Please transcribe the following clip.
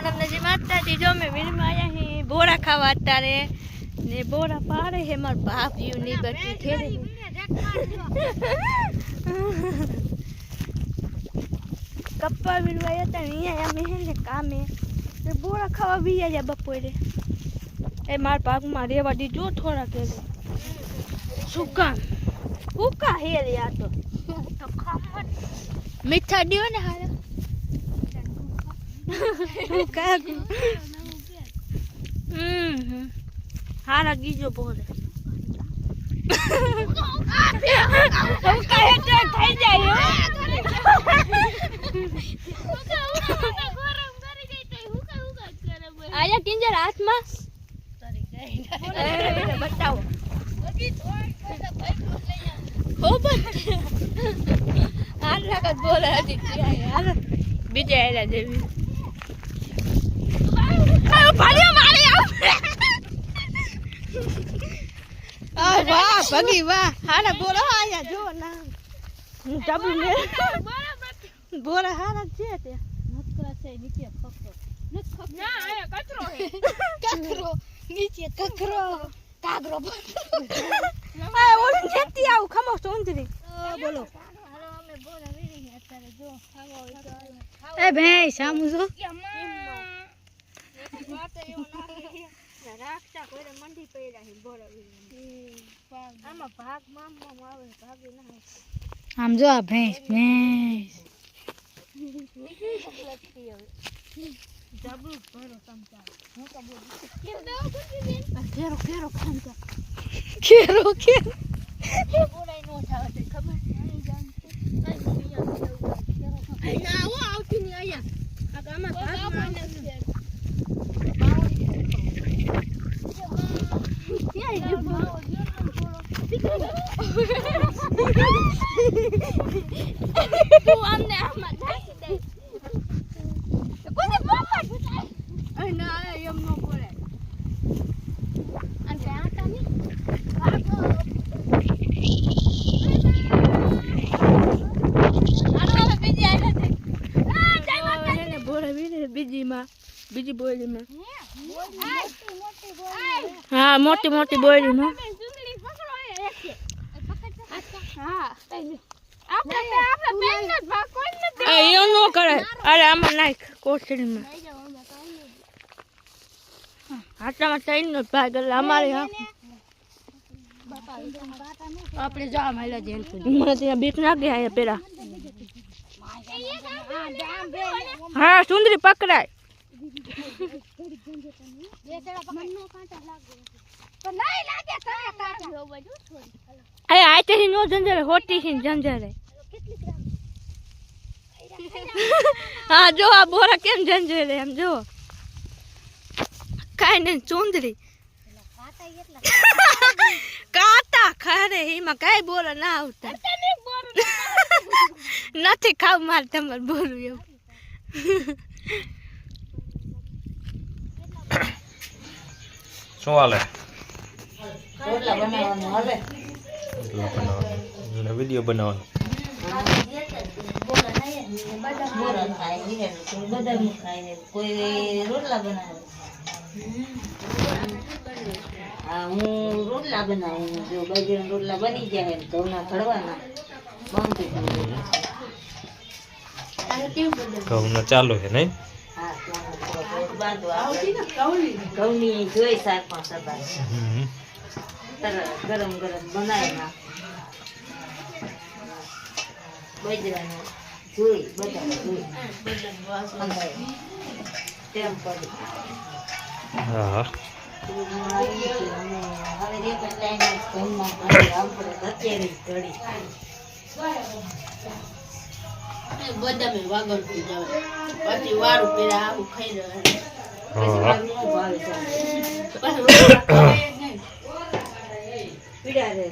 રામ जी माताजी जो मैं वीर में आया ही बोरा खावा तारे ने बोरा पारे है मार बाप यू नहीं बची थे कप्पा वीरवाया ता नहीं आया मैं ने काम है ते बोरा खावा भी आया बपोरे ए मार पाक मारे वाडी जो थोड़ा के सुका कुका है रे आ तो खामत मीठा दियो ने हाल हाँ लगी जो बोल आया किंजर हाथ में बताओ बोला बीजे आया देवी वाह भगी वाह हारा बोरा आया जो ना डबल ले बोरा हारा छे ते नकरा से नीचे पकड़ ना आया कचरो है कचरो नीचे कचरो कागरो आ ओल जेती आउ खमो सुंदरी बोलो અમે બોરા વીરી અત્યારે જો ખાવો એ ભાઈ સામુ જો વાત એવું ના રાખતા કોઈને મંડી પડ્યા હે બોરા વીરી આમાં ભાગ મામમાં આવે ભાગે ના આમ જો આ ભેંસ લગતી હવે જબરું ભરો સમજા હું તો બોલ કેરો કેરો ખાંતા કેરો કેરો બોરાઈ નો થાવે તે ખબર નહીં જાણતી ના ઓ આવતી ની આયા આ આમાં ભાગ માને तू हमने आमा ढाकी दे कोने बापा ए ना एम नो बोले अन आटा नहीं भागो आरो बीजी आया थे जय माता ने बोले बीजी में बीजी बोली में हां मोटी मोटी बोली में यो नो करे अरे आम नाख कोठड़ी में आटला में टाइम न भाग हमारे यहां आपने जा माइला जेल મને ત્યાં બીક લાગે આ પેરા હા સુંદરી પકડાય अरे आते ही नो जंजर होती ही जंजर है हाँ जो आ बोरा केम जंजर है हम जो काई नहीं चुंदरी काटा खरे ही में काई बोरा ना आवता નથી ખાવ માર તમાર બોલું એવું શું હાલે રોટલા બનાવવાનું હાલે બનાવવાનો વિડિયો બનાવવાનો બોરા ખાય હે બદામ ખાય કોઈ રોટલા બનાવે હા હું રોટલા બનાવું જો બાજરાના રોટલા બની જાય તો ના ઘડવાના ઘઉંના ચાલુ છે નહીં હા બાંધવા ઘઉંની જોઈ 4-5 સબા ગરમ ગરમ બનાવી નાખ બાજરાનું જોઈ બધા જોઈ તેમ કરી હા હવે એક જ લાઈન ઘઉંમાં આપણે અત્યારે જ ઘડી બદામે વાગડતી જાવ પછી વારું પેલા આવું ખાઈ રહે પછી વારું નો ભાવે છે પછી પીડા રે